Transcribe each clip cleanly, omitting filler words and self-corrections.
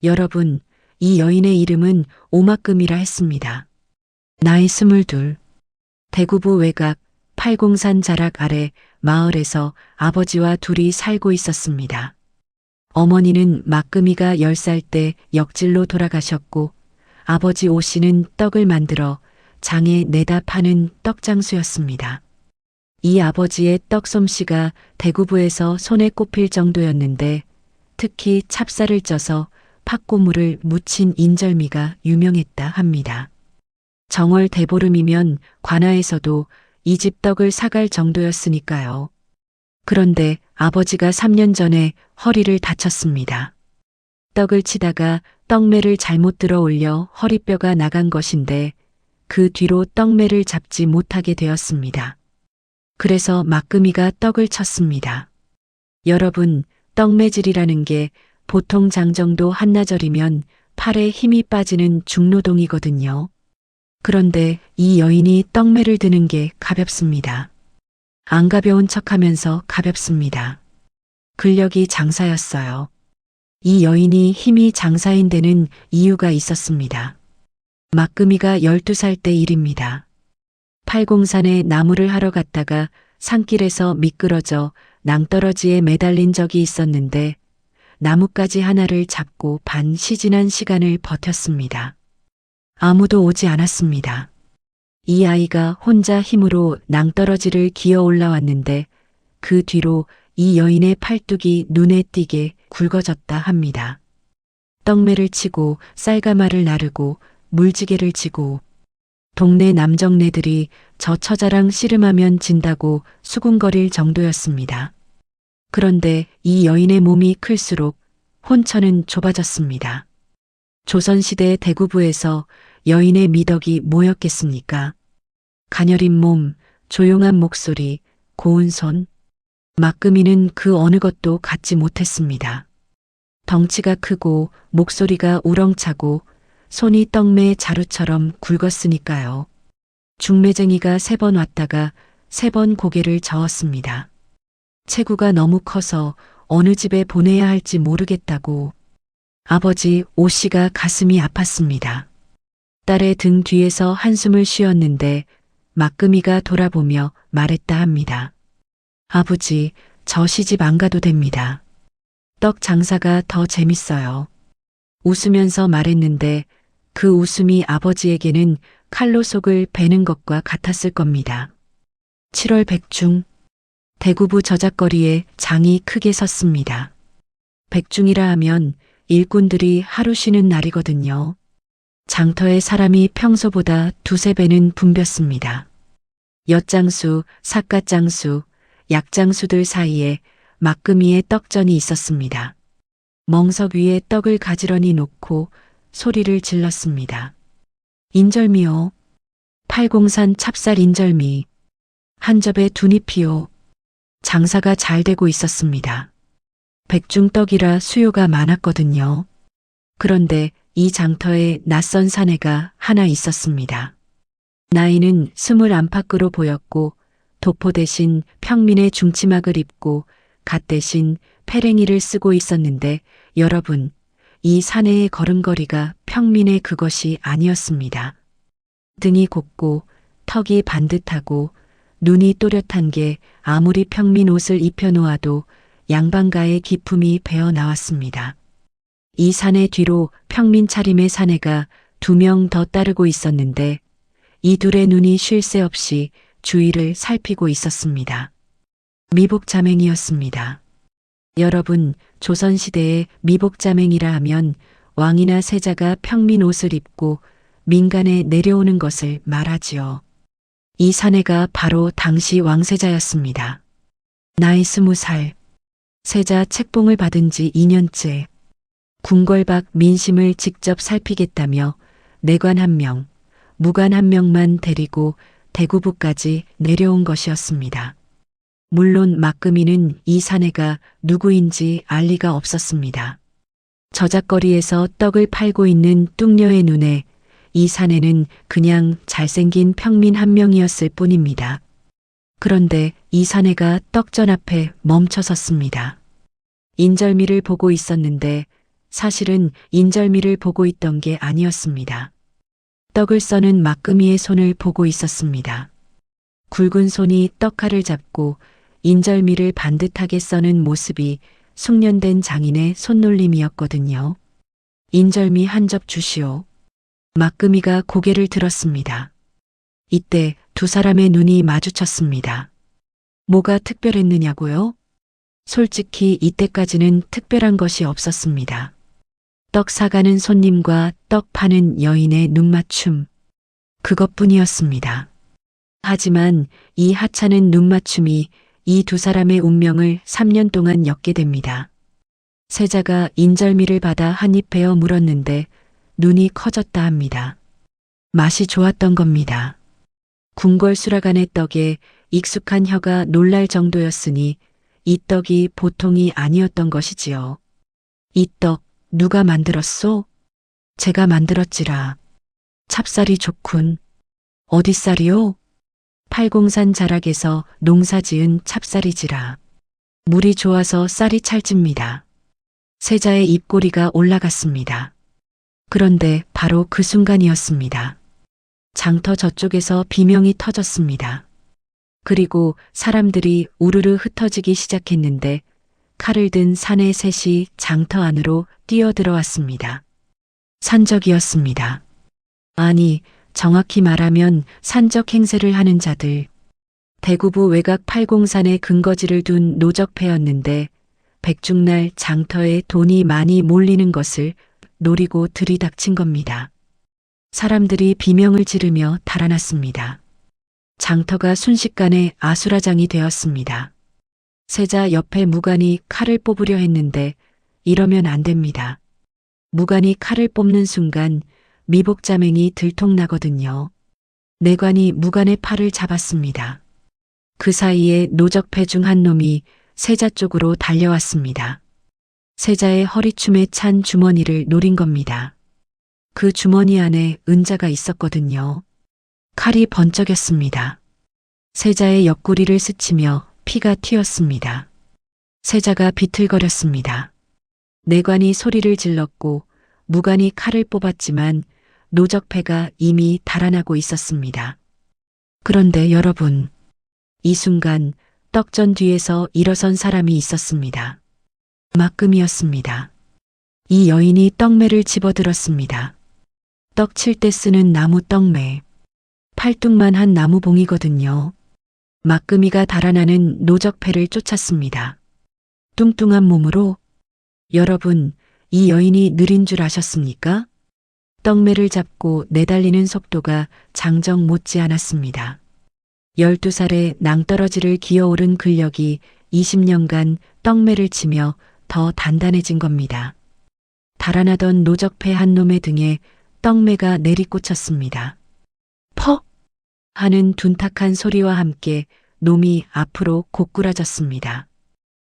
여러분, 이 여인의 이름은 오막금이라 했습니다. 나이 22. 대구부 외곽 팔공산 자락 아래 마을에서 아버지와 둘이 살고 있었습니다. 어머니는 막금이가 10살 때 역질로 돌아가셨고 아버지 오 씨는 떡을 만들어 장에 내다 파는 떡장수였습니다. 이 아버지의 떡솜씨가 대구부에서 손에 꼽힐 정도였는데 특히 찹쌀을 쪄서 팥고물을 묻힌 인절미가 유명했다 합니다. 정월 대보름이면 관아에서도 이 집 떡을 사갈 정도였으니까요. 그런데 아버지가 3년 전에 허리를 다쳤습니다. 떡을 치다가 떡매를 잘못 들어 올려 허리뼈가 나간 것인데 그 뒤로 떡매를 잡지 못하게 되었습니다. 그래서 막금이가 떡을 쳤습니다. 여러분, 떡매질이라는 게 보통 장정도 한나절이면 팔에 힘이 빠지는 중노동이거든요. 그런데 이 여인이 떡매를 드는 게 가볍습니다. 안 가벼운 척하면서 가볍습니다. 근력이 장사였어요. 이 여인이 힘이 장사인 데는 이유가 있었습니다. 막금이가 12살 때 일입니다. 팔공산에 나무를 하러 갔다가 산길에서 미끄러져 낭떠러지에 매달린 적이 있었는데 나뭇가지 하나를 잡고 반 시진한 시간을 버텼습니다. 아무도 오지 않았습니다. 이 아이가 혼자 힘으로 낭떠러지를 기어 올라왔는데 그 뒤로 이 여인의 팔뚝이 눈에 띄게 굵어졌다 합니다. 떡매를 치고 쌀가마를 나르고 물지개를 지고 동네 남정네들이 저 처자랑 씨름하면 진다고 수군거릴 정도였습니다. 그런데 이 여인의 몸이 클수록 혼처는 좁아졌습니다. 조선시대 대구부에서 여인의 미덕이 뭐였겠습니까? 가녀린 몸, 조용한 목소리, 고운 손. 막금이는 그 어느 것도 갖지 못했습니다. 덩치가 크고 목소리가 우렁차고 손이 떡매 자루처럼 굵었으니까요. 중매쟁이가 3번 왔다가 3번 고개를 저었습니다. 체구가 너무 커서 어느 집에 보내야 할지 모르겠다고. 아버지 오 씨가 가슴이 아팠습니다. 딸의 등 뒤에서 한숨을 쉬었는데 막금이가 돌아보며 말했다 합니다. 아버지, 저 시집 안 가도 됩니다. 떡 장사가 더 재밌어요. 웃으면서 말했는데 그 웃음이 아버지에게는 칼로 속을 베는 것과 같았을 겁니다. 7월 백중, 대구부 저작거리에 장이 크게 섰습니다. 백중이라 하면 일꾼들이 하루 쉬는 날이거든요. 장터에 사람이 평소보다 2~3배는 붐볐습니다. 엿장수, 삿갓장수, 약장수들 사이에 막금이의 떡전이 있었습니다. 멍석 위에 떡을 가지런히 놓고 소리를 질렀습니다. 인절미요. 팔공산 찹쌀 인절미. 한 접에 2잎이요. 장사가 잘 되고 있었습니다. 백중떡이라 수요가 많았거든요. 그런데 이 장터에 낯선 사내가 하나 있었습니다. 나이는 20 안팎으로 보였고 도포 대신 평민의 중치막을 입고 갓 대신 패랭이를 쓰고 있었는데 여러분, 이 사내의 걸음걸이가 평민의 그것이 아니었습니다. 등이 곱고 턱이 반듯하고 눈이 또렷한 게 아무리 평민 옷을 입혀놓아도 양반가의 기품이 배어 나왔습니다. 이 사내 뒤로 평민 차림의 사내가 2명 더 따르고 있었는데 이 둘의 눈이 쉴 새 없이 주위를 살피고 있었습니다. 미복자맹이었습니다. 여러분, 조선시대에 미복자맹이라 하면 왕이나 세자가 평민 옷을 입고 민간에 내려오는 것을 말하지요. 이 사내가 바로 당시 왕세자였습니다. 나이 20살. 세자 책봉을 받은 지 2년째. 궁궐 밖 민심을 직접 살피겠다며 내관 1명, 무관 1명만 데리고 대구부까지 내려온 것이었습니다. 물론 막금이는 이 사내가 누구인지 알 리가 없었습니다. 저작거리에서 떡을 팔고 있는 뚱녀의 눈에 이 사내는 그냥 잘생긴 평민 1명이었을 뿐입니다. 그런데 이 사내가 떡전 앞에 멈춰 섰습니다. 인절미를 보고 있었는데 사실은 인절미를 보고 있던 게 아니었습니다. 떡을 써는 막금이의 손을 보고 있었습니다. 굵은 손이 떡칼을 잡고 인절미를 반듯하게 써는 모습이 숙련된 장인의 손놀림이었거든요. 인절미 한 접 주시오. 막금이가 고개를 들었습니다. 이때 두 사람의 눈이 마주쳤습니다. 뭐가 특별했느냐고요? 솔직히 이때까지는 특별한 것이 없었습니다. 떡 사가는 손님과 떡 파는 여인의 눈맞춤. 그것뿐이었습니다. 하지만 이 하찮은 눈맞춤이 이 두 사람의 운명을 3년 동안 엮게 됩니다. 세자가 인절미를 받아 한 입 베어 물었는데 눈이 커졌다 합니다. 맛이 좋았던 겁니다. 궁궐수라간의 떡에 익숙한 혀가 놀랄 정도였으니 이 떡이 보통이 아니었던 것이지요. 이 떡 누가 만들었소? 제가 만들었지라. 찹쌀이 좋군. 어디 쌀이요? 팔공산 자락에서 농사지은 찹쌀이지라. 물이 좋아서 쌀이 찰집니다. 세자의 입꼬리가 올라갔습니다. 그런데 바로 그 순간이었습니다. 장터 저쪽에서 비명이 터졌습니다. 그리고 사람들이 우르르 흩어지기 시작했는데 칼을 든 사내 셋이 장터 안으로 뛰어들어왔습니다. 산적이었습니다. 아니, 정확히 말하면 산적 행세를 하는 자들. 대구부 외곽 팔공산에 근거지를 둔 노적패였는데 백중날 장터에 돈이 많이 몰리는 것을 노리고 들이닥친 겁니다. 사람들이 비명을 지르며 달아났습니다. 장터가 순식간에 아수라장이 되었습니다. 세자 옆에 무관이 칼을 뽑으려 했는데 이러면 안 됩니다. 무관이 칼을 뽑는 순간 미복자맹이 들통나거든요. 내관이 무관의 팔을 잡았습니다. 그 사이에 노적패 중 한 놈이 세자 쪽으로 달려왔습니다. 세자의 허리춤에 찬 주머니를 노린 겁니다. 그 주머니 안에 은자가 있었거든요. 칼이 번쩍였습니다. 세자의 옆구리를 스치며 피가 튀었습니다. 세자가 비틀거렸습니다. 내관이 소리를 질렀고 무관이 칼을 뽑았지만 노적패가 이미 달아나고 있었습니다. 그런데 여러분, 이 순간 떡전 뒤에서 일어선 사람이 있었습니다. 막금이었습니다. 이 여인이 떡매를 집어들었습니다. 떡 칠 때 쓰는 나무 떡매. 팔뚝만 한 나무봉이거든요. 막금이가 달아나는 노적패를 쫓았습니다. 뚱뚱한 몸으로. 여러분, 이 여인이 느린 줄 아셨습니까? 떡매를 잡고 내달리는 속도가 장정 못지 않았습니다. 12살에 낭떠러지를 기어오른 근력이 20년간 떡매를 치며 더 단단해진 겁니다. 달아나던 노적패 한 놈의 등에 떡매가 내리꽂혔습니다. 퍽! 하는 둔탁한 소리와 함께 놈이 앞으로 고꾸라졌습니다.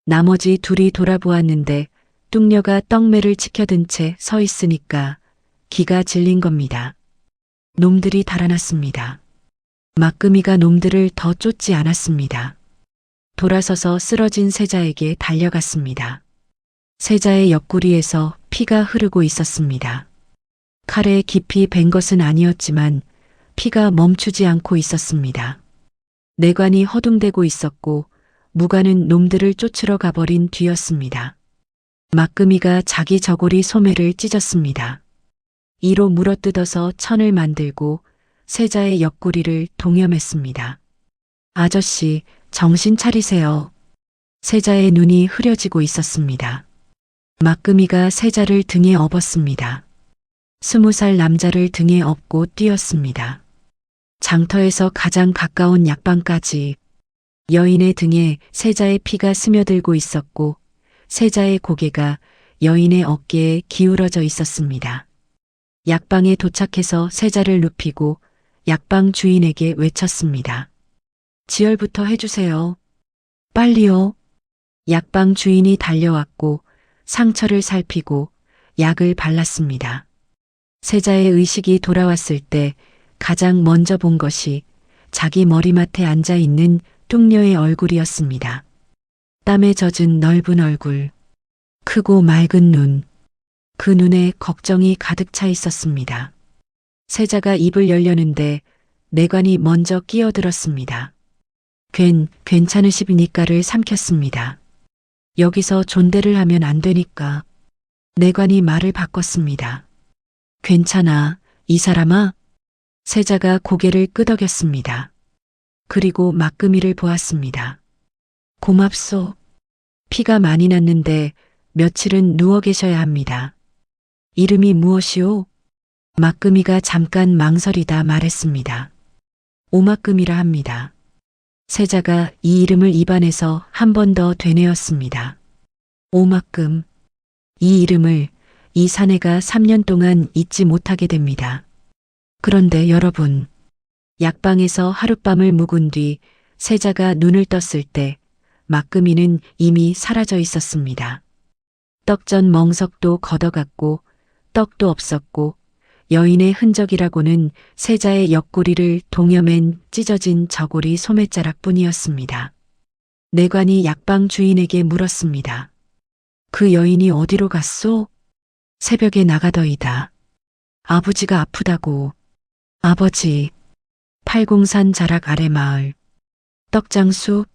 나머지 둘이 돌아보았는데 뚱녀가 떡매를 치켜든 채 서 있으니까 기가 질린 겁니다. 놈들이 달아났습니다. 막금이가 놈들을 더 쫓지 않았습니다. 돌아서서 쓰러진 세자에게 달려갔습니다. 세자의 옆구리에서 피가 흐르고 있었습니다. 칼에 깊이 벤 것은 아니었지만 피가 멈추지 않고 있었습니다. 내관이 허둥대고 있었고 무관은 놈들을 쫓으러 가버린 뒤였습니다. 막금이가 자기 저고리 소매를 찢었습니다. 이로 물어뜯어서 천을 만들고 세자의 옆구리를 동여맸습니다. 아저씨, 정신 차리세요. 세자의 눈이 흐려지고 있었습니다. 막금이가 세자를 등에 업었습니다. 20살 남자를 등에 업고 뛰었습니다. 장터에서 가장 가까운 약방까지. 여인의 등에 세자의 피가 스며들고 있었고 세자의 고개가 여인의 어깨에 기울어져 있었습니다. 약방에 도착해서 세자를 눕히고 약방 주인에게 외쳤습니다. 지혈부터 해주세요. 빨리요. 약방 주인이 달려왔고 상처를 살피고 약을 발랐습니다. 세자의 의식이 돌아왔을 때 가장 먼저 본 것이 자기 머리맡에 앉아 있는 뚱녀의 얼굴이었습니다. 땀에 젖은 넓은 얼굴, 크고 맑은 눈, 그 눈에 걱정이 가득 차 있었습니다. 세자가 입을 열려는데 내관이 먼저 끼어들었습니다. 괜찮으십니까를 삼켰습니다. 여기서 존대를 하면 안 되니까. 내관이 말을 바꿨습니다. 괜찮아, 이 사람아. 세자가 고개를 끄덕였습니다. 그리고 막금이를 보았습니다. 고맙소. 피가 많이 났는데 며칠은 누워 계셔야 합니다. 이름이 무엇이오? 막금이가 잠깐 망설이다 말했습니다. 오막금이라 합니다. 세자가 이 이름을 입안에서 한 번 더 되뇌었습니다. 오막금. 이 이름을 이 사내가 3년 동안 잊지 못하게 됩니다. 그런데 여러분, 약방에서 하룻밤을 묵은 뒤 세자가 눈을 떴을 때 막금이는 이미 사라져 있었습니다. 떡전 멍석도 걷어갔고 떡도 없었고 여인의 흔적이라고는 세자의 옆구리를 동여맨 찢어진 저고리 소매자락 뿐이었습니다. 내관이 약방 주인에게 물었습니다. 그 여인이 어디로 갔소? 새벽에 나가더이다. 아버지가 아프다고. 아버지. 팔공산 자락 아래 마을. 떡장수.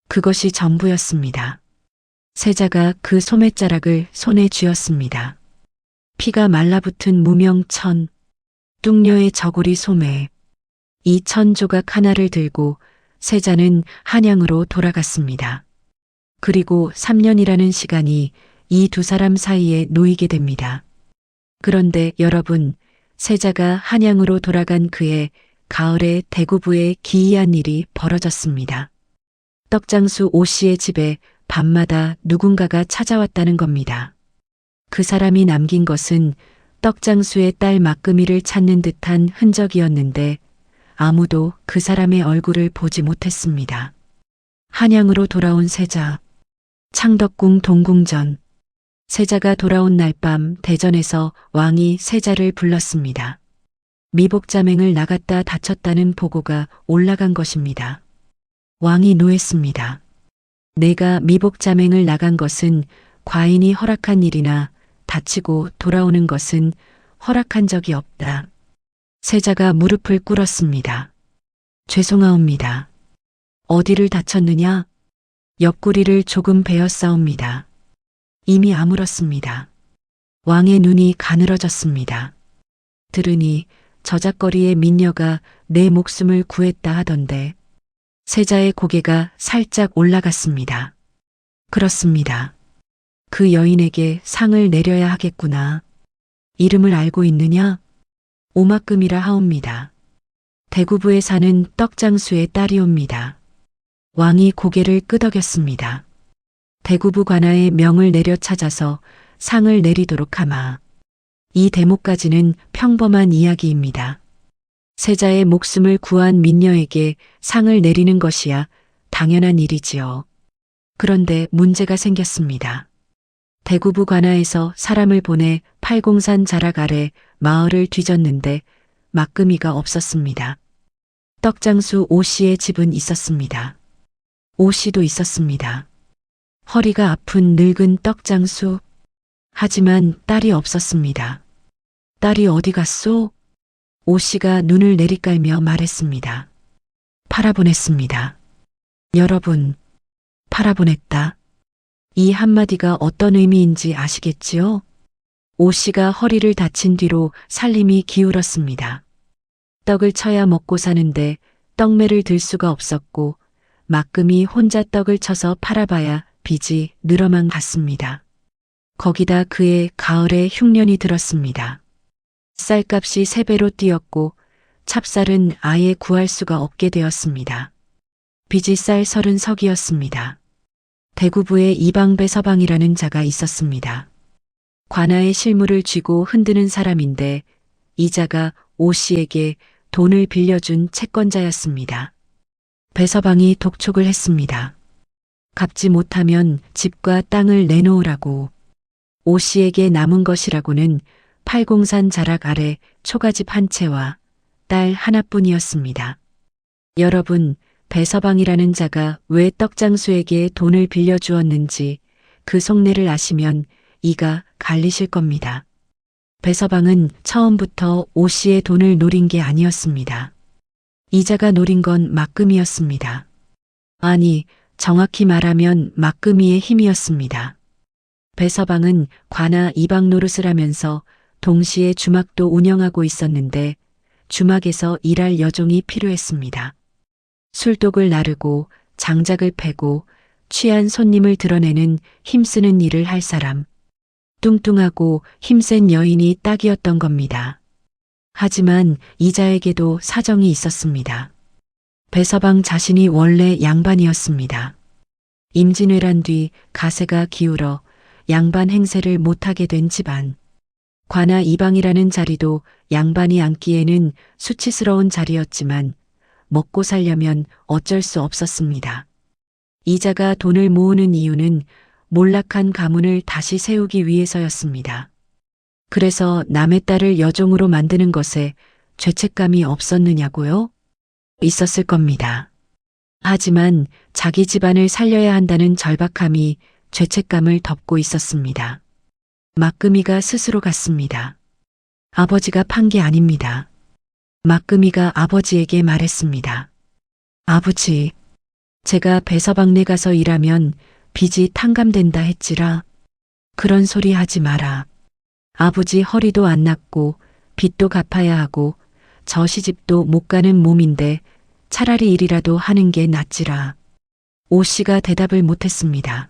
그것이 전부였습니다. 세자가 그 소매자락을 손에 쥐었습니다. 피가 말라붙은 무명천, 뚱녀의 저고리 소매. 이 천 조각 하나를 들고 세자는 한양으로 돌아갔습니다. 그리고 3년이라는 시간이 이 두 사람 사이에 놓이게 됩니다. 그런데 여러분, 세자가 한양으로 돌아간 그해 가을에 대구부에 기이한 일이 벌어졌습니다. 떡장수 오 씨의 집에 밤마다 누군가가 찾아왔다는 겁니다. 그 사람이 남긴 것은 떡장수의 딸 막금이를 찾는 듯한 흔적이었는데 아무도 그 사람의 얼굴을 보지 못했습니다. 한양으로 돌아온 세자. 창덕궁 동궁전. 세자가 돌아온 날 밤 대전에서 왕이 세자를 불렀습니다. 미복자맹을 나갔다 다쳤다는 보고가 올라간 것입니다. 왕이 노했습니다. 내가 미복자맹을 나간 것은 과인이 허락한 일이나 다치고 돌아오는 것은 허락한 적이 없다. 세자가 무릎을 꿇었습니다. 죄송하옵니다. 어디를 다쳤느냐? 옆구리를 조금 베었사옵니다. 이미 아물었습니다. 왕의 눈이 가늘어졌습니다. 들으니 저작거리의 민녀가 내 목숨을 구했다 하던데 세자의 고개가 살짝 올라갔습니다. 그렇습니다. 그 여인에게 상을 내려야 하겠구나. 이름을 알고 있느냐? 오막금이라 하옵니다. 대구부에 사는 떡장수의 딸이옵니다. 왕이 고개를 끄덕였습니다. 대구부 관아의 명을 내려 찾아서 상을 내리도록 하마. 이 대목까지는 평범한 이야기입니다. 세자의 목숨을 구한 민녀에게 상을 내리는 것이야 당연한 일이지요. 그런데 문제가 생겼습니다. 대구부 관아에서 사람을 보내 팔공산 자락 아래 마을을 뒤졌는데 막금이가 없었습니다. 떡장수 오 씨의 집은 있었습니다. 오 씨도 있었습니다. 허리가 아픈 늙은 떡장수. 하지만 딸이 없었습니다. 딸이 어디 갔소? 오 씨가 눈을 내리깔며 말했습니다. 팔아보냈습니다. 여러분, 팔아보냈다. 이 한마디가 어떤 의미인지 아시겠지요? 오 씨가 허리를 다친 뒤로 살림이 기울었습니다. 떡을 쳐야 먹고 사는데 떡매를 들 수가 없었고 막금이 혼자 떡을 쳐서 팔아봐야 빚이 늘어만 갔습니다. 거기다 그해 가을에 흉년이 들었습니다. 쌀값이 3배로 뛰었고 찹쌀은 아예 구할 수가 없게 되었습니다. 빚이 쌀 30석이었습니다. 대구부에 이방배서방이라는 자가 있었습니다. 관아의 실물을 쥐고 흔드는 사람인데 이 자가 오 씨에게 돈을 빌려준 채권자였습니다. 배서방이 독촉을 했습니다. 갚지 못하면 집과 땅을 내놓으라고. 오 씨에게 남은 것이라고는 팔공산 자락 아래 초가집 한 채와 딸 하나뿐이었습니다. 여러분, 배서방이라는 자가 왜 떡장수에게 돈을 빌려주었는지 그 속내를 아시면 이가 갈리실 겁니다. 배서방은 처음부터 오 씨의 돈을 노린 게 아니었습니다. 이자가 노린 건 막금이었습니다. 아니, 정확히 말하면 막금이의 힘이었습니다. 배서방은 관아 이방 노릇을 하면서 동시에 주막도 운영하고 있었는데 주막에서 일할 여종이 필요했습니다. 술독을 나르고 장작을 패고 취한 손님을 드러내는 힘쓰는 일을 할 사람. 뚱뚱하고 힘센 여인이 딱이었던 겁니다. 하지만 이자에게도 사정이 있었습니다. 배서방 자신이 원래 양반이었습니다. 임진왜란 뒤 가세가 기울어 양반 행세를 못하게 된 집안. 관아 이방이라는 자리도 양반이 앉기에는 수치스러운 자리였지만 먹고 살려면 어쩔 수 없었습니다. 이자가 돈을 모으는 이유는 몰락한 가문을 다시 세우기 위해서였습니다. 그래서 남의 딸을 여종으로 만드는 것에 죄책감이 없었느냐고요? 있었을 겁니다. 하지만 자기 집안을 살려야 한다는 절박함이 죄책감을 덮고 있었습니다. 막금이가 스스로 갔습니다. 아버지가 판 게 아닙니다. 막금이가 아버지에게 말했습니다. 아버지, 제가 배서방네 가서 일하면 빚이 탕감된다 했지라. 그런 소리 하지 마라. 아버지 허리도 안 낫고 빚도 갚아야 하고 저 시집도 못 가는 몸인데 차라리 일이라도 하는 게 낫지라. 오 씨가 대답을 못했습니다.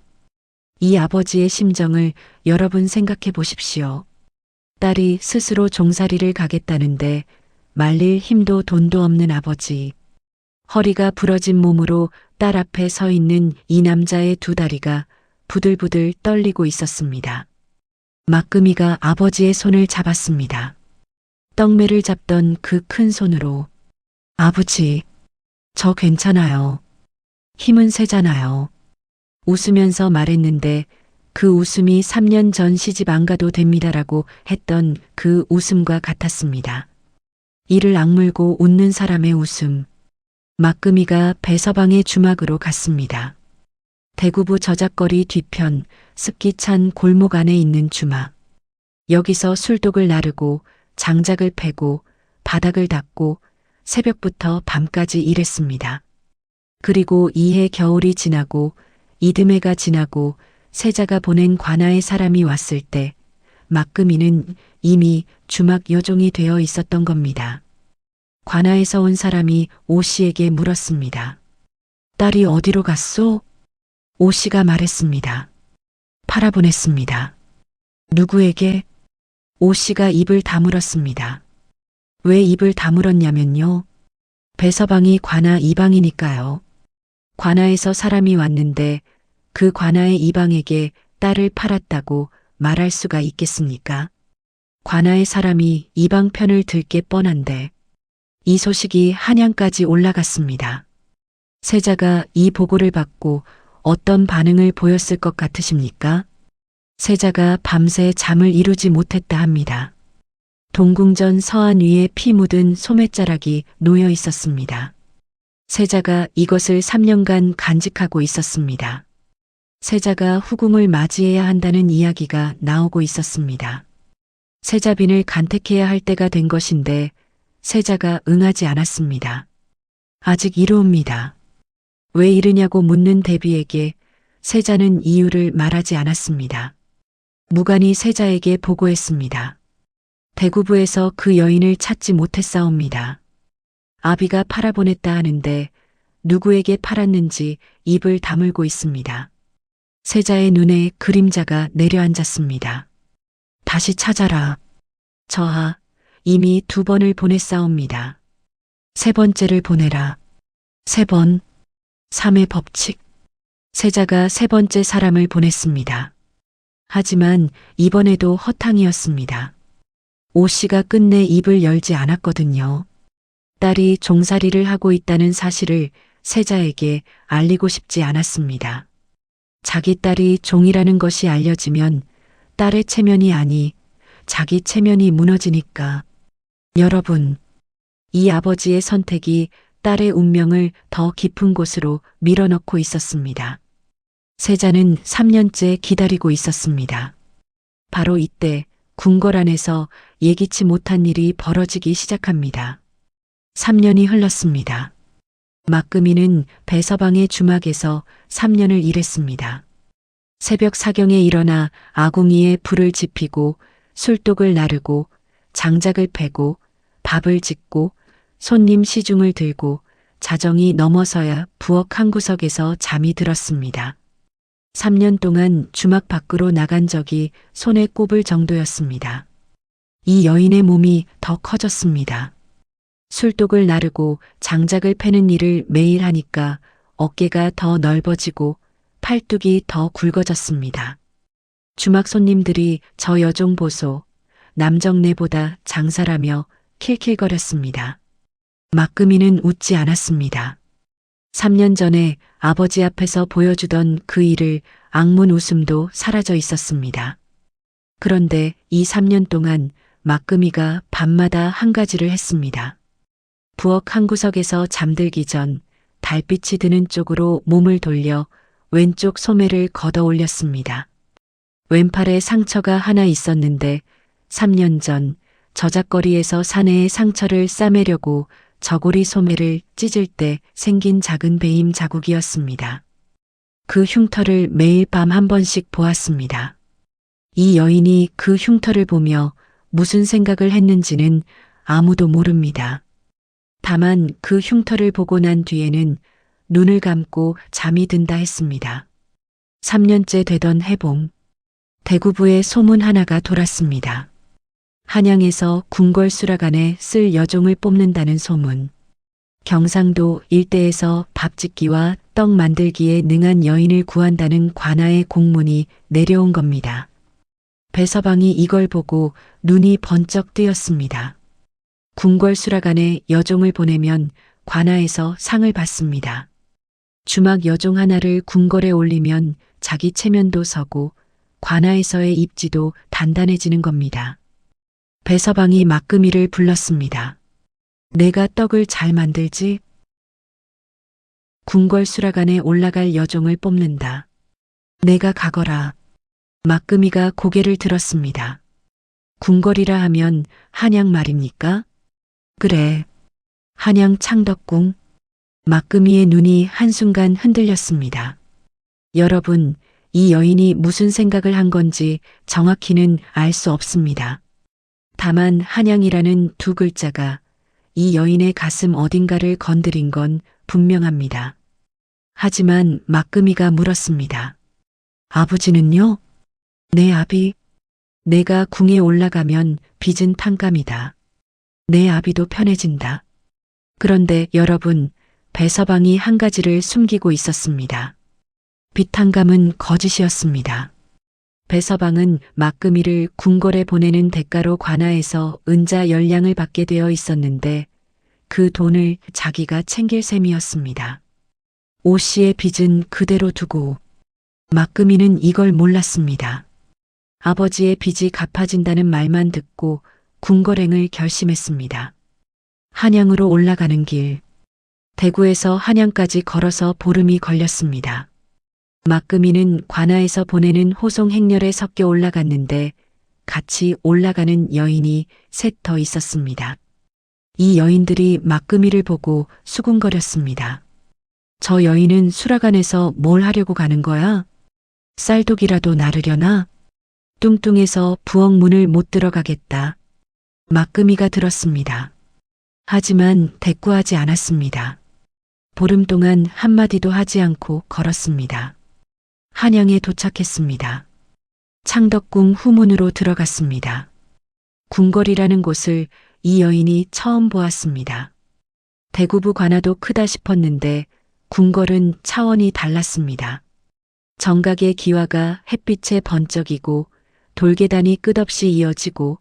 이 아버지의 심정을 여러분 생각해 보십시오. 딸이 스스로 종살이를 가겠다는데 말릴 힘도 돈도 없는 아버지. 허리가 부러진 몸으로 딸 앞에 서 있는 이 남자의 두 다리가 부들부들 떨리고 있었습니다. 막금이가 아버지의 손을 잡았습니다. 떡매를 잡던 그 큰 손으로 아버지, 저 괜찮아요. 힘은 세잖아요. 웃으면서 말했는데 그 웃음이 3년 전 시집 안 가도 됩니다라고 했던 그 웃음과 같았습니다. 이를 악물고 웃는 사람의 웃음. 막금이가 배서방의 주막으로 갔습니다. 대구부 저작거리 뒤편 습기 찬 골목 안에 있는 주막. 여기서 술독을 나르고 장작을 패고 바닥을 닦고 새벽부터 밤까지 일했습니다. 그리고 이해 겨울이 지나고 이듬해가 지나고 세자가 보낸 관아의 사람이 왔을 때 막금이는 이미 주막 여종이 되어 있었던 겁니다. 관아에서 온 사람이 오 씨에게 물었습니다. 딸이 어디로 갔소? 오 씨가 말했습니다. 팔아보냈습니다. 누구에게? 오 씨가 입을 다물었습니다. 왜 입을 다물었냐면요. 배서방이 관아 이방이니까요. 관아에서 사람이 왔는데 그 관아의 이방에게 딸을 팔았다고 말할 수가 있겠습니까? 관아의 사람이 이방 편을 들 게 뻔한데 이 소식이 한양까지 올라갔습니다. 세자가 이 보고를 받고 어떤 반응을 보였을 것 같으십니까? 세자가 밤새 잠을 이루지 못했다 합니다. 동궁전 서안 위에 피 묻은 소매자락이 놓여 있었습니다. 세자가 이것을 3년간 간직하고 있었습니다. 세자가 후궁을 맞이해야 한다는 이야기가 나오고 있었습니다. 세자빈을 간택해야 할 때가 된 것인데 세자가 응하지 않았습니다. 아직 이르옵니다. 왜 이르냐고 묻는 대비에게 세자는 이유를 말하지 않았습니다. 무관이 세자에게 보고했습니다. 대구부에서 그 여인을 찾지 못했사옵니다. 아비가 팔아보냈다 하는데 누구에게 팔았는지 입을 다물고 있습니다. 세자의 눈에 그림자가 내려앉았습니다. 다시 찾아라. 저하, 이미 2번을 보냈사옵니다. 3번째를 보내라. 3번. 3의 법칙. 세자가 3번째 사람을 보냈습니다. 하지만 이번에도 허탕이었습니다. 오 씨가 끝내 입을 열지 않았거든요. 딸이 종살이를 하고 있다는 사실을 세자에게 알리고 싶지 않았습니다. 자기 딸이 종이라는 것이 알려지면 딸의 체면이 아니 자기 체면이 무너지니까. 여러분, 이 아버지의 선택이 딸의 운명을 더 깊은 곳으로 밀어넣고 있었습니다. 세자는 3년째 기다리고 있었습니다. 바로 이때 궁궐 안에서 예기치 못한 일이 벌어지기 시작합니다. 3년이 흘렀습니다. 막금이는 배서방의 주막에서 3년을 일했습니다. 새벽 사경에 일어나 아궁이에 불을 지피고 술독을 나르고 장작을 패고 밥을 짓고 손님 시중을 들고 자정이 넘어서야 부엌 한 구석에서 잠이 들었습니다. 3년 동안 주막 밖으로 나간 적이 손에 꼽을 정도였습니다. 이 여인의 몸이 더 커졌습니다. 술독을 나르고 장작을 패는 일을 매일 하니까 어깨가 더 넓어지고 팔뚝이 더 굵어졌습니다. 주막 손님들이 저 여종 보소, 남정네보다 장사라며 킬킬거렸습니다. 막금이는 웃지 않았습니다. 3년 전에 아버지 앞에서 보여주던 그 일을 악문 웃음도 사라져 있었습니다. 그런데 이 3년 동안 막금이가 밤마다 한 가지를 했습니다. 부엌 한 구석에서 잠들기 전 달빛이 드는 쪽으로 몸을 돌려 왼쪽 소매를 걷어 올렸습니다. 왼팔에 상처가 하나 있었는데 3년 전 저작거리에서 사내의 상처를 싸매려고 저고리 소매를 찢을 때 생긴 작은 배임 자국이었습니다. 그 흉터를 매일 밤 한 번씩 보았습니다. 이 여인이 그 흉터를 보며 무슨 생각을 했는지는 아무도 모릅니다. 다만 그 흉터를 보고 난 뒤에는 눈을 감고 잠이 든다 했습니다. 3년째 되던 해봄, 대구부에 소문 하나가 돌았습니다. 한양에서 궁궐 수락안에 쓸 여종을 뽑는다는 소문. 경상도 일대에서 밥 짓기와 떡 만들기에 능한 여인을 구한다는 관아의 공문이 내려온 겁니다. 배서방이 이걸 보고 눈이 번쩍 뜨였습니다. 궁궐 수락안에 여종을 보내면 관아에서 상을 받습니다. 주막 여종 하나를 궁궐에 올리면 자기 체면도 서고 관아에서의 입지도 단단해지는 겁니다. 배서방이 막금이를 불렀습니다. 내가 떡을 잘 만들지? 궁궐 수락안에 올라갈 여종을 뽑는다. 내가 가거라. 막금이가 고개를 들었습니다. 궁궐이라 하면 한양 말입니까? 그래. 한양 창덕궁. 막금이의 눈이 한순간 흔들렸습니다. 여러분, 이 여인이 무슨 생각을 한 건지 정확히는 알 수 없습니다. 다만 한양이라는 두 글자가 이 여인의 가슴 어딘가를 건드린 건 분명합니다. 하지만 막금이가 물었습니다. 아버지는요? 내 아비. 내가 궁에 올라가면 빚은 탕감이다. 내 아비도 편해진다. 그런데 여러분, 배서방이 한 가지를 숨기고 있었습니다. 빚탕감은 거짓이었습니다. 배서방은 막금이를 궁궐에 보내는 대가로 관아에서 은자 10량을 받게 되어 있었는데 그 돈을 자기가 챙길 셈이었습니다. 오 씨의 빚은 그대로 두고 막금이는 이걸 몰랐습니다. 아버지의 빚이 갚아진다는 말만 듣고 궁궐행을 결심했습니다. 한양으로 올라가는 길, 대구에서 한양까지 걸어서 보름이 걸렸습니다. 막금이는 관아에서 보내는 호송 행렬에 섞여 올라갔는데 같이 올라가는 여인이 셋 더 있었습니다. 이 여인들이 막금이를 보고 수군거렸습니다. 저 여인은 수락안에서 뭘 하려고 가는 거야? 쌀독이라도 나르려나? 뚱뚱해서 부엌 문을 못 들어가겠다. 막금이가 들었습니다. 하지만 대꾸하지 않았습니다. 보름 동안 한마디도 하지 않고 걸었습니다. 한양에 도착했습니다. 창덕궁 후문으로 들어갔습니다. 궁궐이라는 곳을 이 여인이 처음 보았습니다. 대구부 관아도 크다 싶었는데 궁궐은 차원이 달랐습니다. 정각의 기와가 햇빛에 번쩍이고 돌계단이 끝없이 이어지고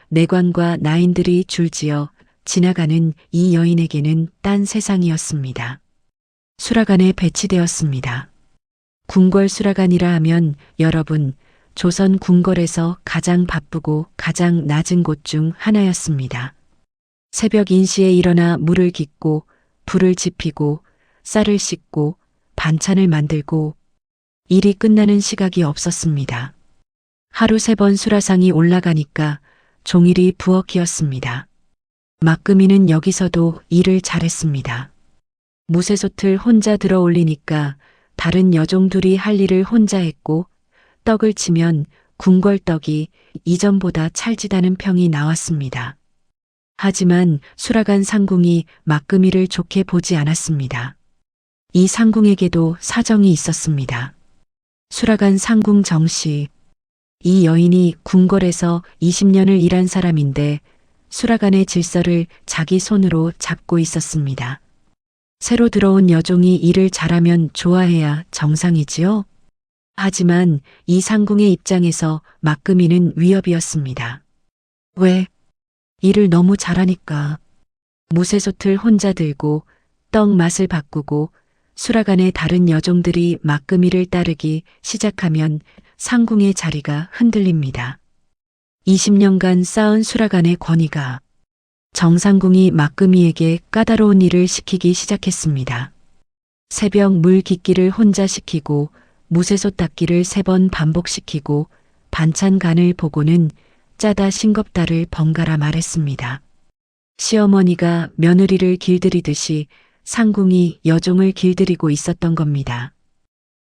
내관과 나인들이 줄지어 지나가는 이 여인에게는 딴 세상이었습니다. 수락안에 배치되었습니다. 궁궐 수락안이라 하면 여러분, 조선 궁궐에서 가장 바쁘고 가장 낮은 곳 중 하나였습니다. 새벽 인시에 일어나 물을 깃고 불을 지피고 쌀을 씻고 반찬을 만들고 일이 끝나는 시각이 없었습니다. 하루 3번 수라상이 올라가니까 종일이 부엌이었습니다. 막금이는 여기서도 일을 잘했습니다. 무쇠솥을 혼자 들어 올리니까 다른 여종들이 할 일을 혼자 했고, 떡을 치면 궁궐떡이 이전보다 찰지다는 평이 나왔습니다. 하지만 수라간 상궁이 막금이를 좋게 보지 않았습니다. 이 상궁에게도 사정이 있었습니다. 수라간 상궁 정씨, 이 여인이 궁궐에서 20년을 일한 사람인데 수라간의 질서를 자기 손으로 잡고 있었습니다. 새로 들어온 여종이 일을 잘하면 좋아해야 정상이지요. 하지만 이 상궁의 입장에서 막금이는 위협이었습니다. 왜? 일을 너무 잘하니까. 무쇠솥을 혼자 들고 떡 맛을 바꾸고 수라간의 다른 여종들이 막금이를 따르기 시작하면 상궁의 자리가 흔들립니다. 20년간 쌓은 수라간의 권위가 정상궁이 막금이에게 까다로운 일을 시키기 시작했습니다. 새벽 물 깃기를 혼자 시키고 무쇠솥 닦기를 3번 반복시키고 반찬 간을 보고는 짜다 싱겁다를 번갈아 말했습니다. 시어머니가 며느리를 길들이듯이 상궁이 여종을 길들이고 있었던 겁니다.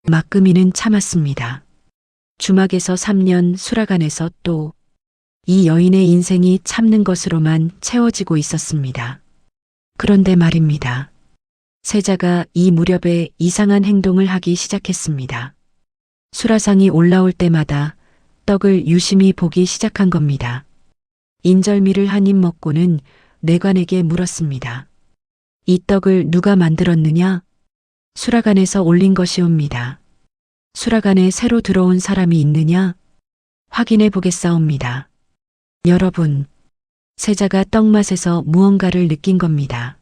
막금이는 참았습니다. 주막에서 3년, 수라간에서 또 이 여인의 인생이 참는 것으로만 채워지고 있었습니다. 그런데 말입니다. 세자가 이 무렵에 이상한 행동을 하기 시작했습니다. 수라상이 올라올 때마다 떡을 유심히 보기 시작한 겁니다. 인절미를 한 입 먹고는 내관에게 물었습니다. 이 떡을 누가 만들었느냐? 수라간에서 올린 것이옵니다. 수라간에 새로 들어온 사람이 있느냐? 확인해 보겠사옵니다. 여러분, 세자가 떡맛에서 무언가를 느낀 겁니다.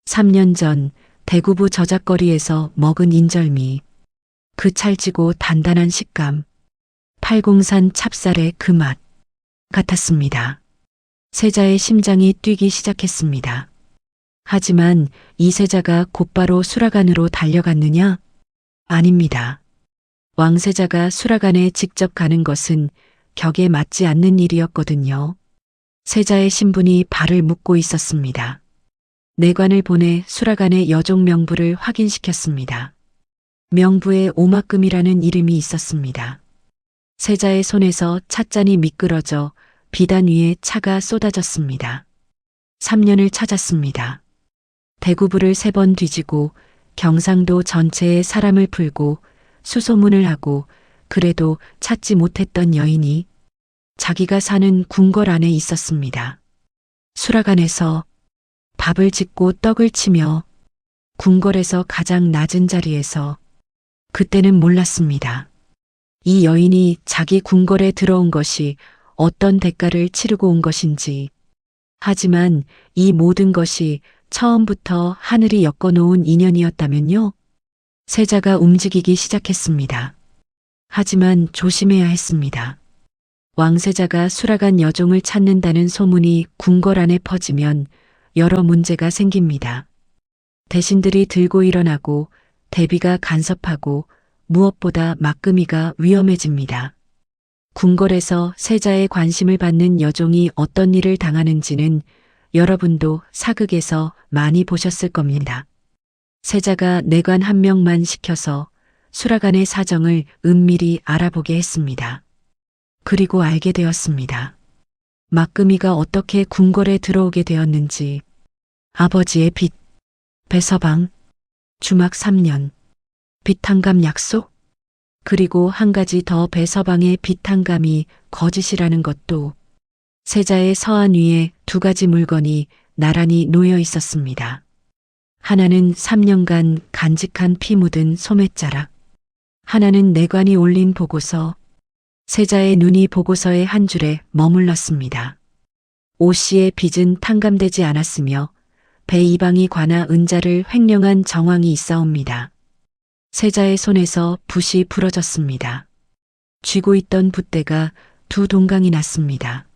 3년 전 대구부 저작거리에서 먹은 인절미, 그 찰지고 단단한 식감, 팔공산 찹쌀의 그 맛 같았습니다. 세자의 심장이 뛰기 시작했습니다. 하지만 이 세자가 곧바로 수라간으로 달려갔느냐? 아닙니다. 왕세자가 수라간에 직접 가는 것은 격에 맞지 않는 일이었거든요. 세자의 신분이 발을 묶고 있었습니다. 내관을 보내 수라간의 여종 명부를 확인시켰습니다. 명부에 오막금이라는 이름이 있었습니다. 세자의 손에서 찻잔이 미끄러져 비단 위에 차가 쏟아졌습니다. 3년을 찾았습니다. 대구부를 3번 뒤지고 경상도 전체에 사람을 풀고 수소문을 하고 그래도 찾지 못했던 여인이 자기가 사는 궁궐 안에 있었습니다. 수라간에서 밥을 짓고 떡을 치며 궁궐에서 가장 낮은 자리에서 그때는 몰랐습니다. 이 여인이 자기 궁궐에 들어온 것이 어떤 대가를 치르고 온 것인지. 하지만 이 모든 것이 처음부터 하늘이 엮어놓은 인연이었다면요? 세자가 움직이기 시작했습니다. 하지만 조심해야 했습니다. 왕세자가 수라간 여종을 찾는다는 소문이 궁궐 안에 퍼지면 여러 문제가 생깁니다. 대신들이 들고 일어나고 대비가 간섭하고 무엇보다 막금이가 위험해집니다. 궁궐에서 세자의 관심을 받는 여종이 어떤 일을 당하는지는 여러분도 사극에서 많이 보셨을 겁니다. 세자가 내관 1명만 시켜서 수라간의 사정을 은밀히 알아보게 했습니다. 그리고 알게 되었습니다. 막금이가 어떻게 궁궐에 들어오게 되었는지, 아버지의 빚, 배서방, 주막 3년, 빚탕감 약속, 그리고 한 가지 더 배서방의 빚탕감이 거짓이라는 것도. 세자의 서한 위에 2가지 물건이 나란히 놓여 있었습니다. 하나는 3년간 간직한 피 묻은 소매자락, 하나는 내관이 올린 보고서. 세자의 눈이 보고서의 한 줄에 머물렀습니다. 오 씨의 빚은 탕감되지 않았으며 배 이방이 관하 은자를 횡령한 정황이 있사옵니다. 세자의 손에서 붓이 부러졌습니다. 쥐고 있던 붓대가 2 동강이 났습니다.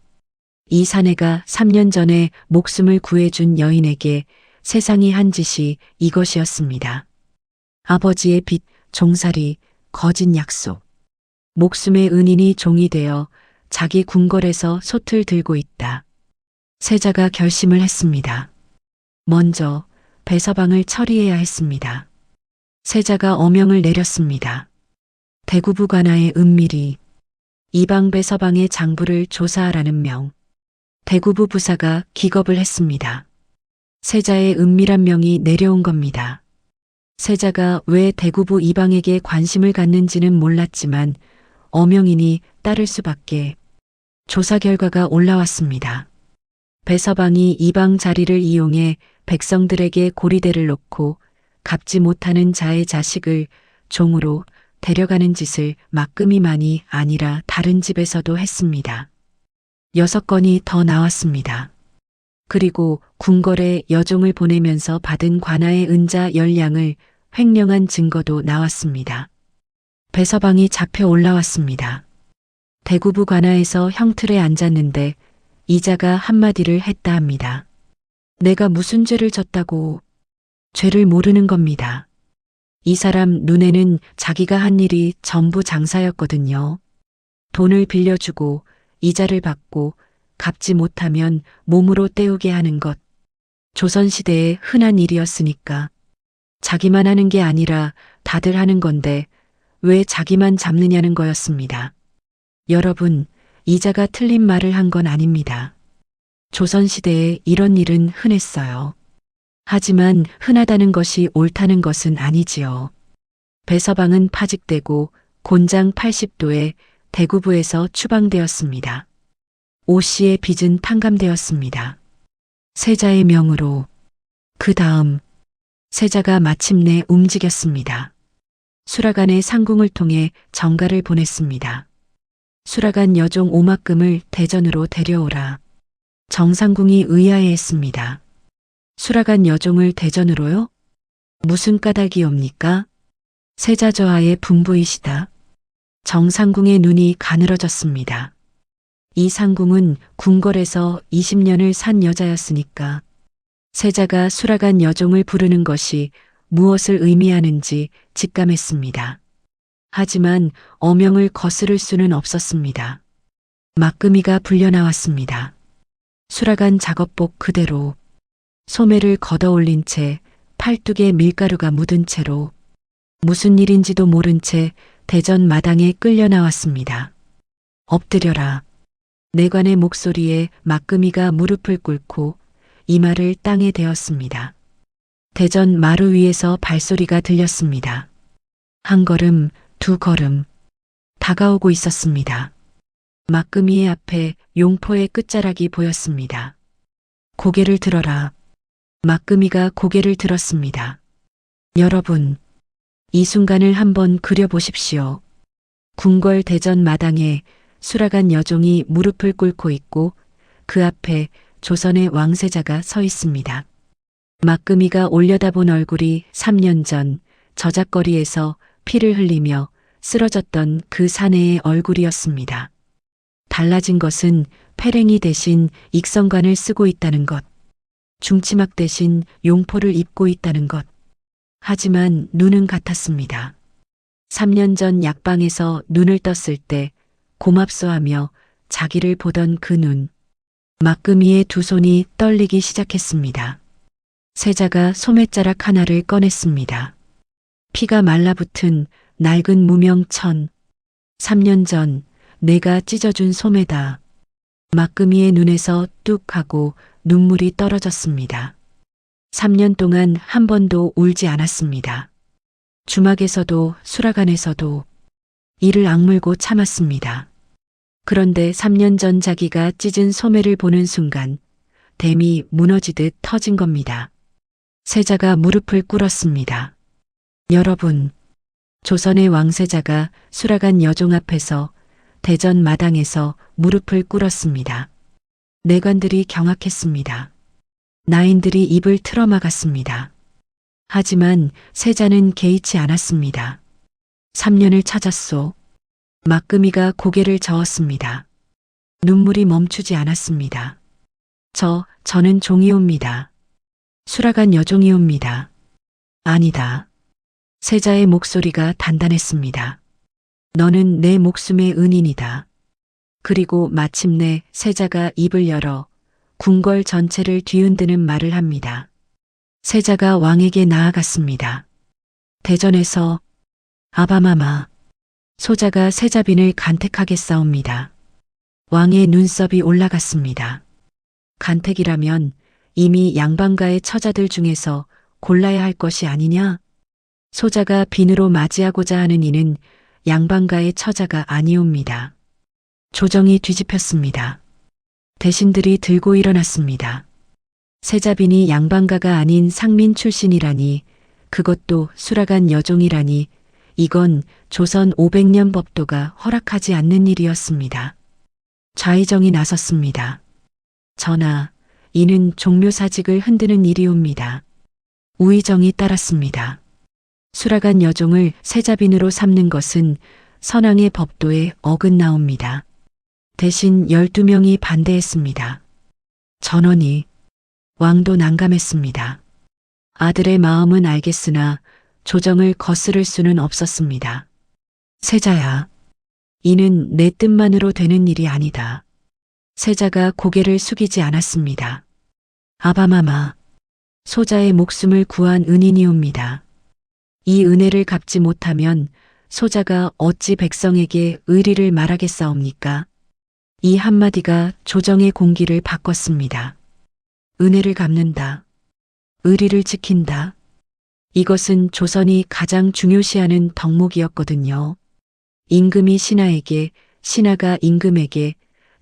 이 사내가 3년 전에 목숨을 구해준 여인에게 세상이 한 짓이 이것이었습니다. 아버지의 빚, 종살이, 거짓 약속. 목숨의 은인이 종이 되어 자기 궁궐에서 솥을 들고 있다. 세자가 결심을 했습니다. 먼저 배서방을 처리해야 했습니다. 세자가 어명을 내렸습니다. 대구부 관아의 은밀히 이방 배서방의 장부를 조사하라는 명. 대구부 부사가 기겁을 했습니다. 세자의 은밀한 명이 내려온 겁니다. 세자가 왜 대구부 이방에게 관심을 갖는지는 몰랐지만 어명이니 따를 수밖에. 조사 결과가 올라왔습니다. 배서방이 이방 자리를 이용해 백성들에게 고리대를 놓고 갚지 못하는 자의 자식을 종으로 데려가는 짓을 막금이만이 아니라 다른 집에서도 했습니다. 6건이 더 나왔습니다. 그리고 궁궐에 여종을 보내면서 받은 관아의 은자 10량을 횡령한 증거도 나왔습니다. 배서방이 잡혀 올라왔습니다. 대구부 관아에서 형틀에 앉았는데 이자가 한마디를 했다 합니다. 내가 무슨 죄를 졌다고. 죄를 모르는 겁니다. 이 사람 눈에는 자기가 한 일이 전부 장사였거든요. 돈을 빌려주고 이자를 받고 갚지 못하면 몸으로 때우게 하는 것. 조선시대에 흔한 일이었으니까. 자기만 하는 게 아니라 다들 하는 건데 왜 자기만 잡느냐는 거였습니다. 여러분, 이자가 틀린 말을 한 건 아닙니다. 조선시대에 이런 일은 흔했어요. 하지만 흔하다는 것이 옳다는 것은 아니지요. 배서방은 파직되고 곤장 80도에 대구부에서 추방되었습니다. 오 씨의 빚은 탕감되었습니다. 세자의 명으로. 그 다음 세자가 마침내 움직였습니다. 수라간의 상궁을 통해 정가를 보냈습니다. 수라간 여종 오막금을 대전으로 데려오라. 정상궁이 의아해했습니다. 수라간 여종을 대전으로요? 무슨 까닭이옵니까? 세자 저하의 분부이시다. 정상궁의 눈이 가늘어졌습니다. 이 상궁은 궁궐에서 20년을 산 여자였으니까 세자가 수라간 여종을 부르는 것이 무엇을 의미하는지 직감했습니다. 하지만 어명을 거스를 수는 없었습니다. 막금이가 불려나왔습니다. 수라간 작업복 그대로 소매를 걷어 올린 채 팔뚝에 밀가루가 묻은 채로 무슨 일인지도 모른 채 대전 마당에 끌려 나왔습니다. 엎드려라. 내관의 목소리에 막금이가 무릎을 꿇고 이마를 땅에 대었습니다. 대전 마루 위에서 발소리가 들렸습니다. 한 걸음, 두 걸음. 다가오고 있었습니다. 막금이의 앞에 용포의 끝자락이 보였습니다. 고개를 들어라. 막금이가 고개를 들었습니다. 여러분, 이 순간을 한번 그려보십시오. 궁궐 대전 마당에 수라간 여종이 무릎을 꿇고 있고 그 앞에 조선의 왕세자가 서 있습니다. 막금이가 올려다본 얼굴이 3년 전 저작거리에서 피를 흘리며 쓰러졌던 그 사내의 얼굴이었습니다. 달라진 것은 패랭이 대신 익성관을 쓰고 있다는 것, 중치막 대신 용포를 입고 있다는 것. 하지만 눈은 같았습니다. 3년 전 약방에서 눈을 떴을 때 고맙소하며 자기를 보던 그 눈. 막금이의 두 손이 떨리기 시작했습니다. 세자가 소매자락 하나를 꺼냈습니다. 피가 말라붙은 낡은 무명천. 3년 전 내가 찢어준 소매다. 막금이의 눈에서 뚝 하고 눈물이 떨어졌습니다. 3년 동안 한 번도 울지 않았습니다. 주막에서도 수라간에서도 이를 악물고 참았습니다. 그런데 3년 전 자기가 찢은 소매를 보는 순간 댐이 무너지듯 터진 겁니다. 세자가 무릎을 꿇었습니다. 여러분, 조선의 왕세자가 수라간 여종 앞에서 대전 마당에서 무릎을 꿇었습니다. 내관들이 경악했습니다. 나인들이 입을 틀어막았습니다. 하지만 세자는 개의치 않았습니다. 3년을 찾았소. 막금이가 고개를 저었습니다. 눈물이 멈추지 않았습니다. 저는 종이옵니다. 수라간 여종이옵니다. 아니다. 세자의 목소리가 단단했습니다. 너는 내 목숨의 은인이다. 그리고 마침내 세자가 입을 열어 궁궐 전체를 뒤흔드는 말을 합니다. 세자가 왕에게 나아갔습니다. 대전에서 아바마마. 소자가 세자빈을 간택하게 싸웁니다. 왕의 눈썹이 올라갔습니다. 간택이라면 이미 양반가의 처자들 중에서 골라야 할 것이 아니냐? 소자가 빈으로 맞이하고자 하는 이는 양반가의 처자가 아니옵니다. 조정이 뒤집혔습니다. 대신들이 들고 일어났습니다. 세자빈이 양반가가 아닌 상민 출신이라니, 그것도 수라간 여종이라니, 이건 조선 500년 법도가 허락하지 않는 일이었습니다. 좌의정이 나섰습니다. 전하, 이는 종묘사직을 흔드는 일이옵니다. 우의정이 따랐습니다. 수라간 여종을 세자빈으로 삼는 것은 선왕의 법도에 어긋나옵니다. 대신 12명이 반대했습니다. 전원이, 왕도 난감했습니다. 아들의 마음은 알겠으나 조정을 거스를 수는 없었습니다. 세자야, 이는 내 뜻만으로 되는 일이 아니다. 세자가 고개를 숙이지 않았습니다. 아바마마, 소자의 목숨을 구한 은인이옵니다. 이 은혜를 갚지 못하면 소자가 어찌 백성에게 의리를 말하겠사옵니까? 이 한마디가 조정의 공기를 바꿨습니다. 은혜를 갚는다. 의리를 지킨다. 이것은 조선이 가장 중요시하는 덕목이었거든요. 임금이 신하에게, 신하가 임금에게,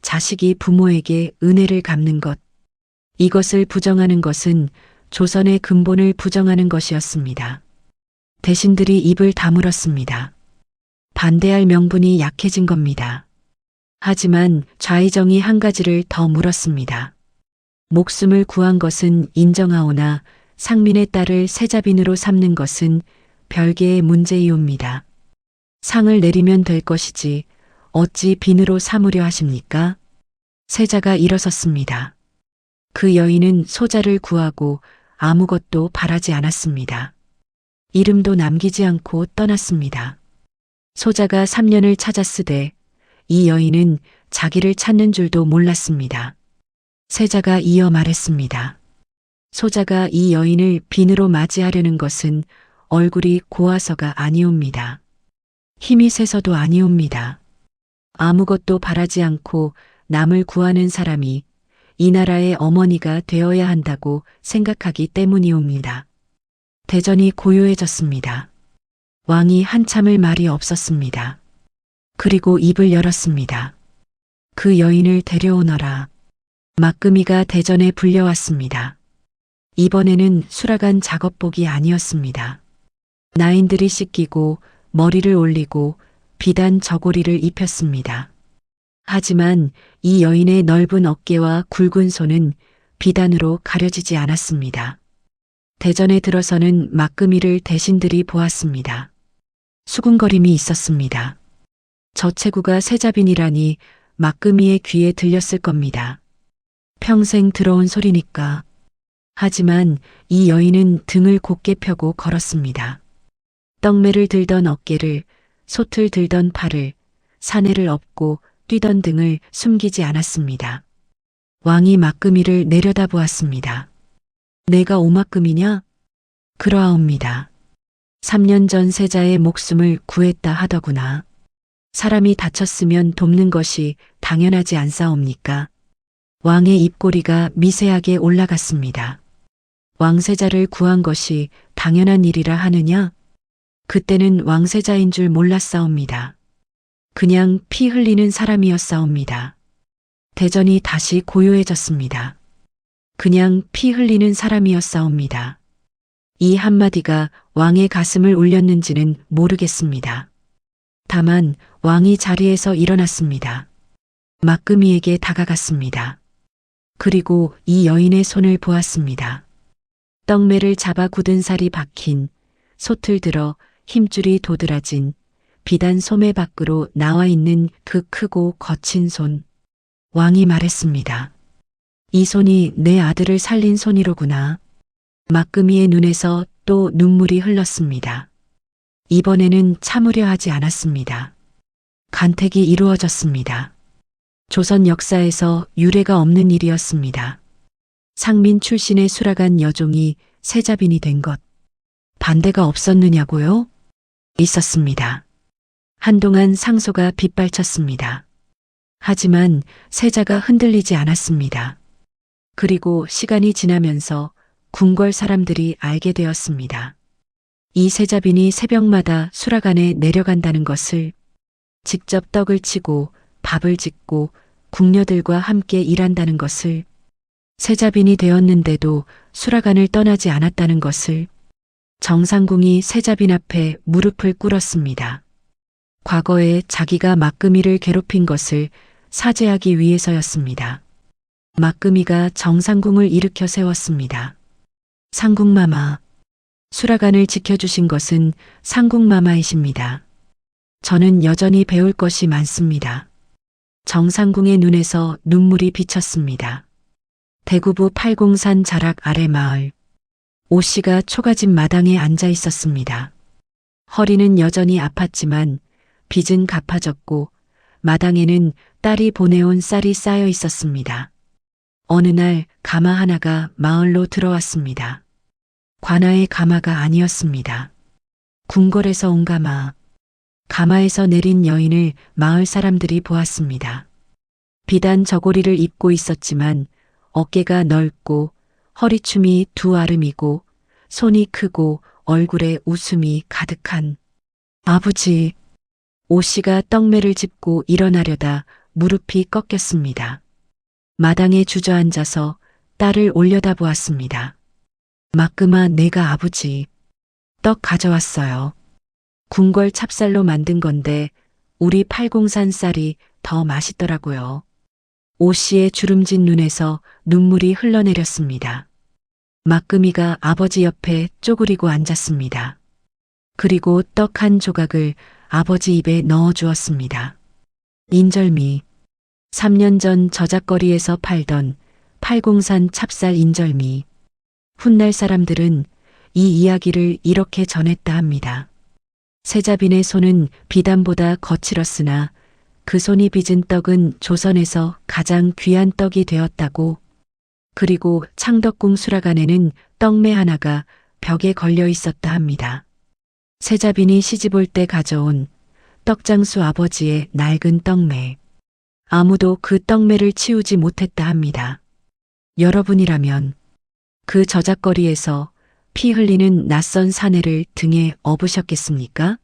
자식이 부모에게 은혜를 갚는 것. 이것을 부정하는 것은 조선의 근본을 부정하는 것이었습니다. 대신들이 입을 다물었습니다. 반대할 명분이 약해진 겁니다. 하지만 좌의정이 한 가지를 더 물었습니다. 목숨을 구한 것은 인정하오나 상민의 딸을 세자빈으로 삼는 것은 별개의 문제이옵니다. 상을 내리면 될 것이지 어찌 빈으로 삼으려 하십니까? 세자가 일어섰습니다. 그 여인은 소자를 구하고 아무것도 바라지 않았습니다. 이름도 남기지 않고 떠났습니다. 소자가 3년을 찾았으되 이 여인은 자기를 찾는 줄도 몰랐습니다. 세자가 이어 말했습니다. 소자가 이 여인을 빈으로 맞이하려는 것은 얼굴이 고와서가 아니옵니다. 힘이 세서도 아니옵니다. 아무것도 바라지 않고 남을 구하는 사람이 이 나라의 어머니가 되어야 한다고 생각하기 때문이옵니다. 대전이 고요해졌습니다. 왕이 한참을 말이 없었습니다. 그리고 입을 열었습니다. 그 여인을 데려오너라. 막금이가 대전에 불려왔습니다. 이번에는 수라간 작업복이 아니었습니다. 나인들이 씻기고 머리를 올리고 비단 저고리를 입혔습니다. 하지만 이 여인의 넓은 어깨와 굵은 손은 비단으로 가려지지 않았습니다. 대전에 들어서는 막금이를 대신들이 보았습니다. 수군거림이 있었습니다. 저 체구가 세자빈이라니 막금이의 귀에 들렸을 겁니다. 평생 들어온 소리니까. 하지만 이 여인은 등을 곧게 펴고 걸었습니다. 떡매를 들던 어깨를, 솥을 들던 팔을, 사내를 업고 뛰던 등을 숨기지 않았습니다. 왕이 막금이를 내려다보았습니다. 내가 오막금이냐? 그러하옵니다. 3년 전 세자의 목숨을 구했다 하더구나. 사람이 다쳤으면 돕는 것이 당연하지 않사옵니까? 왕의 입꼬리가 미세하게 올라갔습니다. 왕세자를 구한 것이 당연한 일이라 하느냐? 그때는 왕세자인 줄 몰랐사옵니다. 그냥 피 흘리는 사람이었사옵니다. 대전이 다시 고요해졌습니다. 그냥 피 흘리는 사람이었사옵니다. 이 한마디가 왕의 가슴을 울렸는지는 모르겠습니다. 다만 왕이 자리에서 일어났습니다. 막금이에게 다가갔습니다. 그리고 이 여인의 손을 보았습니다. 떡매를 잡아 굳은 살이 박힌, 솥을 들어 힘줄이 도드라진, 비단 소매 밖으로 나와 있는 그 크고 거친 손. 왕이 말했습니다. 이 손이 내 아들을 살린 손이로구나. 막금이의 눈에서 또 눈물이 흘렀습니다. 이번에는 참으려 하지 않았습니다. 간택이 이루어졌습니다. 조선 역사에서 유례가 없는 일이었습니다. 상민 출신의 수라간 여종이 세자빈이 된 것. 반대가 없었느냐고요? 있었습니다. 한동안 상소가 빗발쳤습니다. 하지만 세자가 흔들리지 않았습니다. 그리고 시간이 지나면서 궁궐 사람들이 알게 되었습니다. 이 세자빈이 새벽마다 수라간에 내려간다는 것을, 직접 떡을 치고 밥을 짓고 궁녀들과 함께 일한다는 것을, 세자빈이 되었는데도 수라간을 떠나지 않았다는 것을, 정상궁이 세자빈 앞에 무릎을 꿇었습니다. 과거에 자기가 막금이를 괴롭힌 것을 사죄하기 위해서였습니다. 막금이가 정상궁을 일으켜 세웠습니다. 상궁마마, 수라간을 지켜주신 것은 상궁마마이십니다. 저는 여전히 배울 것이 많습니다. 정상궁의 눈에서 눈물이 비쳤습니다. 대구부 팔공산 자락 아래 마을. 오 씨가 초가집 마당에 앉아 있었습니다. 허리는 여전히 아팠지만 빚은 갚아졌고 마당에는 딸이 보내온 쌀이 쌓여 있었습니다. 어느 날 가마 하나가 마을로 들어왔습니다. 관아의 가마가 아니었습니다. 궁궐에서 온 가마. 가마에서 내린 여인을 마을 사람들이 보았습니다. 비단 저고리를 입고 있었지만 어깨가 넓고 허리춤이 두 아름이고 손이 크고 얼굴에 웃음이 가득한 아버지. 오 씨가 떡매를 짚고 일어나려다 무릎이 꺾였습니다. 마당에 주저앉아서 딸을 올려다보았습니다. 막금아, 내가 아버지 떡 가져왔어요. 궁궐 찹쌀로 만든 건데 우리 팔공산 쌀이 더 맛있더라고요. 오 씨의 주름진 눈에서 눈물이 흘러내렸습니다. 막금이가 아버지 옆에 쪼그리고 앉았습니다. 그리고 떡 한 조각을 아버지 입에 넣어 주었습니다. 인절미. 3년 전 저작거리에서 팔던 팔공산 찹쌀 인절미. 훗날 사람들은 이 이야기를 이렇게 전했다 합니다. 세자빈의 손은 비단보다 거칠었으나 그 손이 빚은 떡은 조선에서 가장 귀한 떡이 되었다고. 그리고 창덕궁 수라간에는 떡매 하나가 벽에 걸려 있었다 합니다. 세자빈이 시집올 때 가져온 떡장수 아버지의 낡은 떡매. 아무도 그 떡매를 치우지 못했다 합니다. 여러분이라면 그 저작거리에서 피 흘리는 낯선 사내를 등에 업으셨겠습니까?